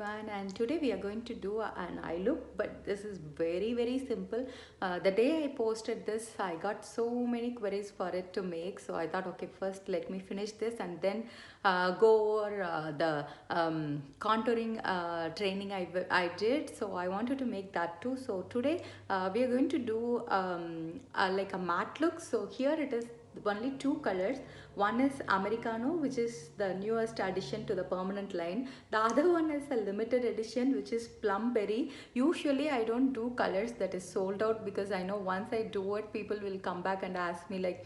everyone, and today we are going to do an eye look, but this is very simple. The day I posted this, I got so many queries for it to make, so I thought, okay, first let me finish this and then go over the contouring training I did. So I wanted to make that too. So today we are going to do like a matte look. So here it is, only two colors. One is Americano, which is the newest addition to the permanent line. The other one is a limited edition, which is Plum Berry. Usually I don't do colors that is sold out, because I know once I do it, people will come back and ask me like,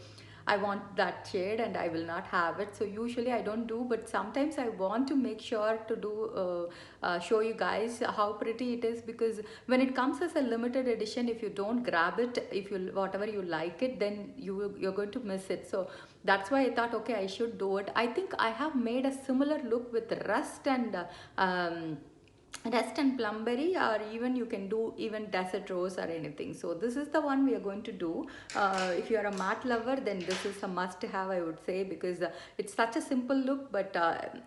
I want that shade and I will not have it. So usually I don't do, but sometimes I want to make sure to do show you guys how pretty it is, because when it comes as a limited edition, if you don't grab it, if you whatever you like it, then you're going to miss it. So that's why I thought, okay, I should do it. I think I have made a similar look with rust and plumberry, or even you can do even desert rose or anything. So this is the one we are going to do. If you are a matte lover, then this is a must have, I would say, because it's such a simple look, but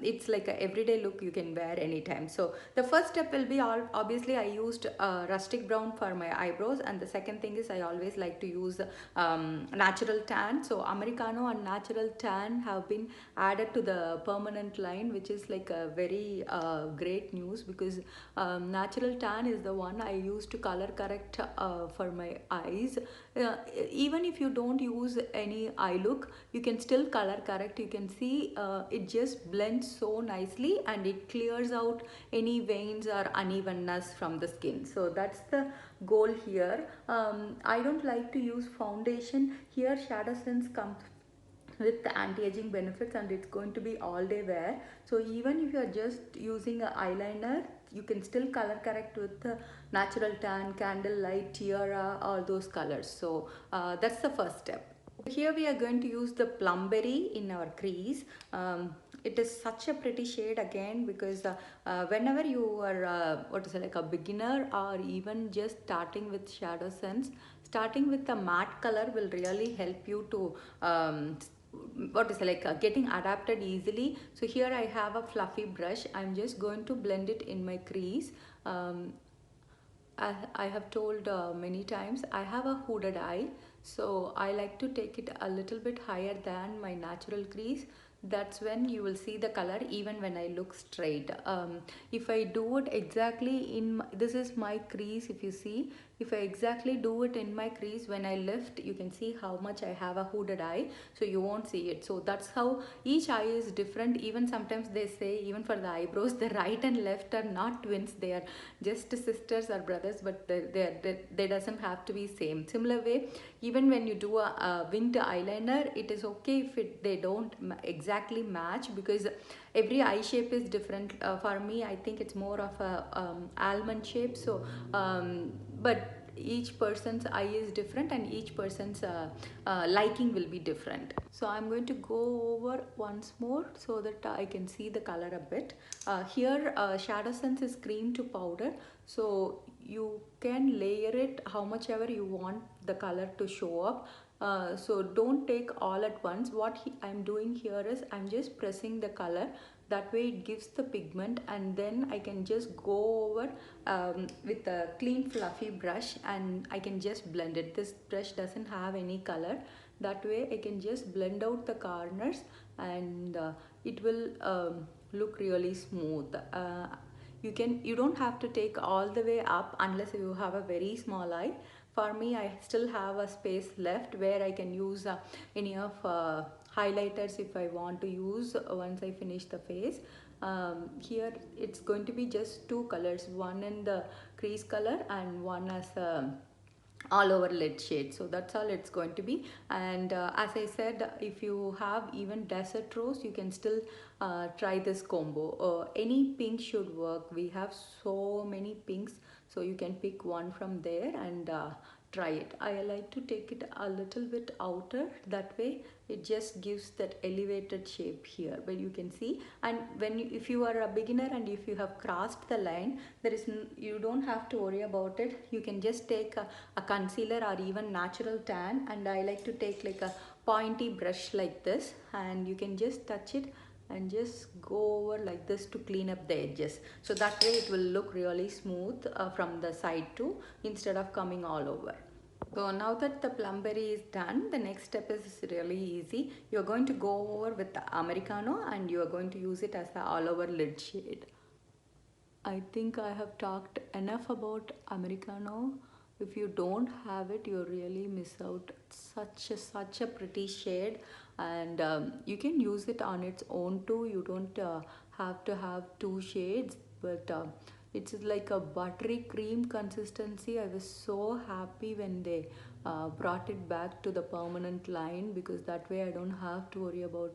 it's like a everyday look you can wear anytime. So the first step will be, obviously I used rustic brown for my eyebrows, and the second thing is I always like to use natural tan. So Americano and natural tan have been added to the permanent line, which is like a very great news, because natural tan is the one I use to color correct for my eyes. Even if you don't use any eye look, you can still color correct. You can see it just blends so nicely, and it clears out any veins or unevenness from the skin. So that's the goal here. I don't like to use foundation here. Shadow Sense comes with the anti-aging benefits, and it's going to be all day wear. So even if you are just using a eyeliner, you can still color correct with the natural tan, candlelight, tiara, all those colors. So that's the first step. Here we are going to use the plumberry in our crease. It is such a pretty shade again, because whenever you are what is it, like a beginner, or even just starting with Shadow Sense, starting with a matte color will really help you to what is it, like getting adapted easily. So here I have a fluffy brush. I'm just going to blend it in my crease. I have told many times, I have a hooded eye, so I like to take it a little bit higher than my natural crease. That's when you will see the color even when I look straight. If I do it exactly in this is my crease, if you see, if I exactly do it in my crease, when I lift, you can see how much I have a hooded eye, so you won't see it. So that's how each eye is different. Even sometimes they say, even for the eyebrows, the right and left are not twins, they are just sisters or brothers, but they doesn't have to be same. Similar way, even when you do a winged eyeliner, it is okay if they don't exactly match, because every eye shape is different. For me, I think it's more of a almond shape. So but each person's eye is different, and each person's liking will be different. So I'm going to go over once more so that I can see the color a bit. Here Shadow Sense is cream to powder, so you can layer it how much ever you want the color to show up. So don't take all at once. What I'm doing here is I'm just pressing the color, that way it gives the pigment, and then I can just go over with a clean fluffy brush, and I can just blend it. This brush doesn't have any color, that way I can just blend out the corners, and it will look really smooth. You don't have to take all the way up unless you have a very small eye. For me, I still have a space left where I can use any of highlighters if I want to use once I finish the face. Here it's going to be just two colors, one in the crease color and one as a all over lid shade. So that's all it's going to be. And as I said, if you have even desert rose, you can still try this combo. Any pink should work. We have so many pinks, so you can pick one from there and try it. I like to take it a little bit outer, that way it just gives that elevated shape here, but you can see. And if you are a beginner and if you have crossed the line, you don't have to worry about it. You can just take a concealer or even natural tan, and I like to take like a pointy brush like this, and you can just touch it and just go over like this to clean up the edges, so that way it will look really smooth from the side too, instead of coming all over. So now that the plumberry is done, the next step is really easy. You're going to go over with the Americano and you are going to use it as the all over lid shade. I think I have talked enough about Americano. If you don't have it, you really miss out. Such a pretty shade, and you can use it on its own too. You don't have to have two shades, but it's like a buttery cream consistency. I was so happy when they brought it back to the permanent line, because that way I don't have to worry about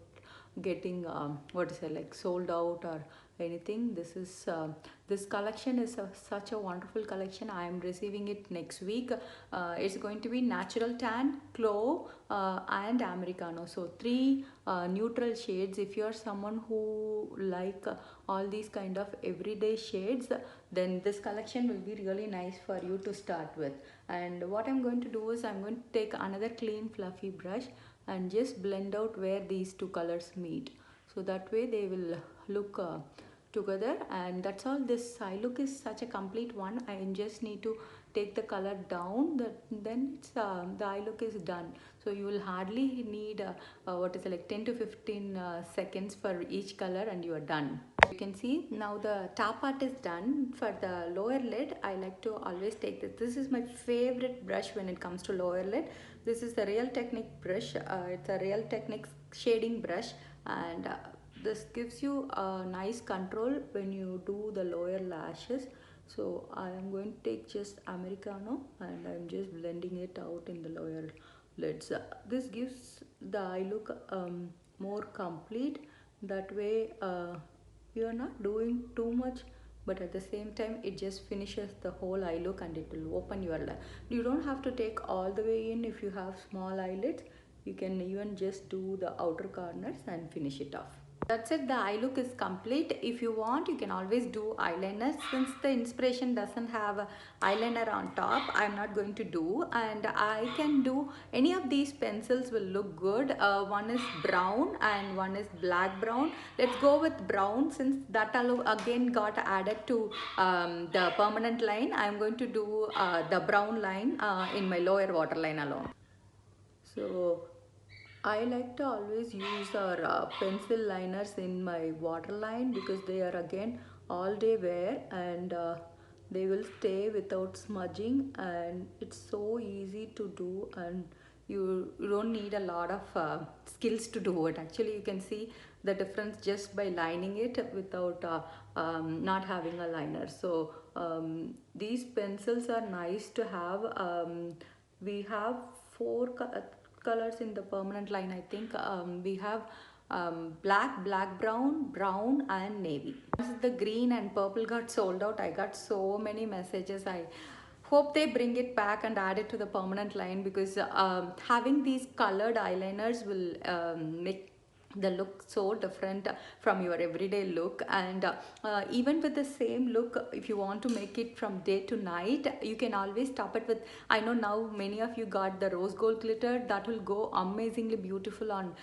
getting what is it, like sold out or anything. This collection is such a wonderful collection. I am receiving it next week. It's going to be natural tan, clove, and Americano, so three neutral shades. If you are someone who like all these kind of everyday shades, then this collection will be really nice for you to start with. And what I'm going to do is I'm going to take another clean fluffy brush and just blend out where these two colors meet, so that way they will look together. And that's all. This eye look is such a complete one. I just need to take the color down, then it's the eye look is done. So you will hardly need what is it, like 10 to 15 seconds for each color, and you are done. You can see now the top part is done. For the lower lid, I like to always take this. This is my favorite brush when it comes to lower lid. This is the Real Technique brush. It's a Real Technique shading brush, and this gives you a nice control when you do the lower lashes. So I am going to take just Americano and I'm just blending it out in the lower lids. This gives the eye look more complete. That way you are not doing too much, but at the same time it just finishes the whole eye look and it will open your eye. You don't have to take all the way in. If you have small eyelids, you can even just do the outer corners and finish it off. That's it, the eye look is complete. If you want, you can always do eyeliner. Since the inspiration doesn't have a eyeliner on top, I'm not going to do. And I can do any of these pencils will look good. One is brown and one is black brown. Let's go with brown, since that again got added to the permanent line. I'm going to do the brown line in my lower waterline alone. So I like to always use our pencil liners in my waterline, because they are again all day wear, and they will stay without smudging, and it's so easy to do, and you don't need a lot of skills to do it. Actually, you can see the difference just by lining it without not having a liner. So these pencils are nice to have. We have four colors in the permanent line. I think we have black, brown, and navy. Once the green and purple got sold out, I got so many messages. I hope they bring it back and add it to the permanent line, because having these colored eyeliners will make the look so different from your everyday look. And even with the same look, if you want to make it from day to night, you can always top it with, I know now many of you got the rose gold glitter. That will go amazingly beautiful on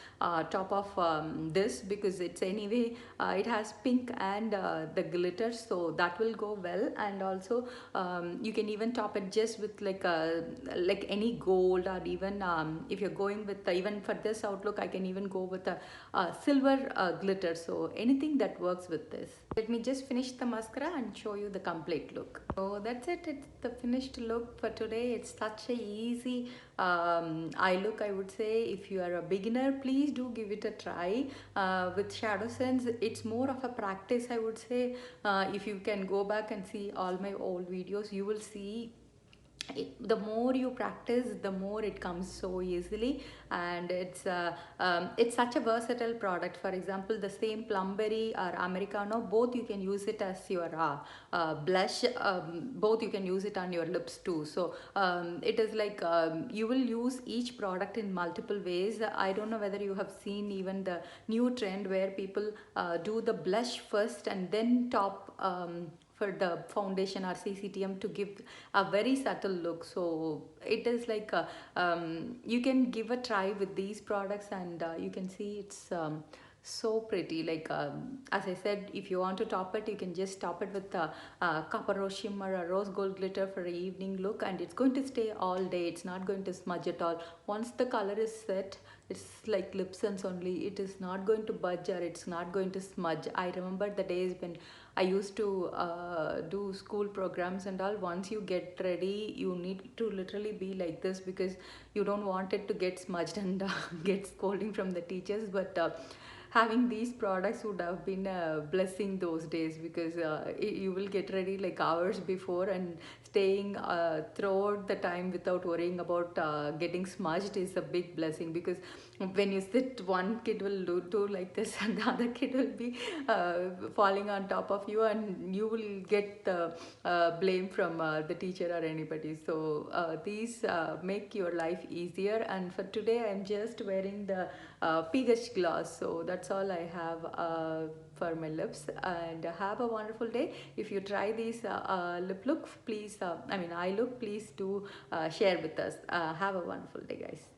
top of this, because it's anyway it has pink and the glitter, so that will go well. And also you can even top it just with like any gold, or even if you're going with even for this outlook, I can even go with a silver glitter. So anything that works with this. Let me just finish the mascara and show you the complete look. So that's it. It's the finished look for today. It's such a easy eye look, I would say. If you are a beginner, please do give it a try. With Shadow Sense, it's more of a practice, I would say. If you can go back and see all my old videos, you will see the more you practice, the more it comes so easily. And it's such a versatile product. For example, the same plumberry or Americano, both you can use it as your blush. Both you can use it on your lips too. So it is like you will use each product in multiple ways. I don't know whether you have seen even the new trend where people do the blush first and then top for the foundation or CCTM to give a very subtle look. So it is like you can give a try with these products, and you can see it's So pretty, like as I said, if you want to top it, you can just top it with copper rose shimmer or rose gold glitter for an evening look, and it's going to stay all day. It's not going to smudge at all. Once the color is set, it's like lip sense only. It is not going to budge or it's not going to smudge. I remember the days when I used to do school programs and all. Once you get ready, you need to literally be like this because you don't want it to get smudged and get scolding from the teachers. But having these products would have been a blessing those days, because you will get ready like hours before, and staying throughout the time without worrying about getting smudged is a big blessing. Because when you sit, one kid will do like this and the other kid will be falling on top of you, and you will get the blame from the teacher or anybody. So these make your life easier. And for today I'm just wearing the pH gloss. So that's all I have for my lips. And have a wonderful day. If you try these lip look, please eye look, please do share with us. Have a wonderful day, guys.